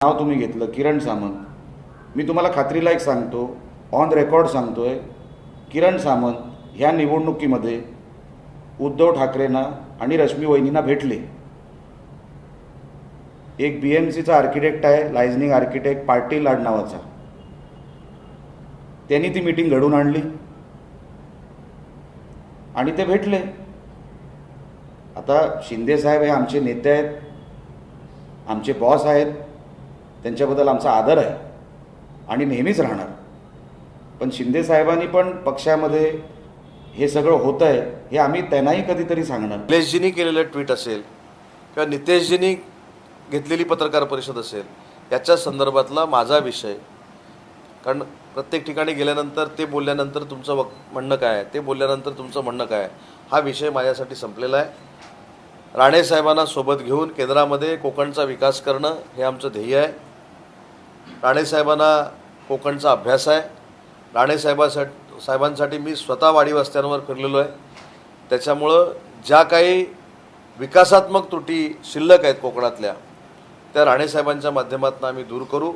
नाव तुम्ही घेतलं किरण सामंत. मी तुम्हाला खात्रीला एक सांगतो, ऑन रेकॉर्ड सांगतोय, किरण सामंत ह्या निवडणुकीमध्ये उद्धव ठाकरेंना आणि रश्मी वहिनींना भेटले. एक BMCचा आर्किटेक्ट आहे, लायझनिंग आर्किटेक्ट पाटील नावाचा, त्यांनी ती मीटिंग घडवून आणली आणि ते भेटले. आता शिंदे साहेब हे आमचे नेते आहेत, आमचे बॉस आहेत, त्यांच्याबद्दल आमचा आदर आहे आणि नेहमीच राहणार. पण शिंदे साहेबांनी पण पक्षामध्ये हे सगळं होतं आहे हे आम्ही त्यांनाही कधीतरी सांगणार. निलेशजींनी केलेलं ट्विट असेल किंवा नितेशजींनी घेतलेली पत्रकार परिषद असेल, याच्या संदर्भातला माझा विषय, कारण प्रत्येक ठिकाणी गेल्यानंतर ते बोलल्यानंतर तुमचं म्हणणं काय आहे, ते बोलल्यानंतर तुमचं म्हणणं काय आहे, हा विषय माझ्यासाठी संपलेला आहे. राणेसाहेबांना सोबत घेऊन केंद्रामध्ये कोकणचा विकास करणं हे आमचं ध्येय आहे. राणेसाहेबांना कोकणचा अभ्यास आहे. साहेबांसाठी मी स्वतः वाडी वस्त्यांवर फिरलेलो आहे. त्याच्यामुळं ज्या काही विकासात्मक त्रुटी शिल्लक आहेत कोकणातल्या, त्या राणेसाहेबांच्या माध्यमातून आम्ही दूर करू.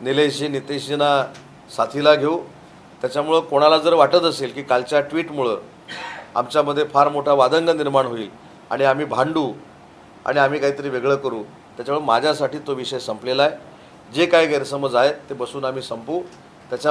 निलेशजी नितेशजींना साथीला घेऊ. त्याच्यामुळं कोणाला जर वाटत असेल की कालच्या ट्विटमुळं आमच्यामध्ये फार मोठा वादंग निर्माण होईल आणि आम्ही भांडू आणि आम्ही काहीतरी वेगळं करू, त्याच्यामुळे माझ्यासाठी तो विषय संपलेला आहे. जे काही गैरसमज आहेत ते बसून आम्ही संपू. त्याच्या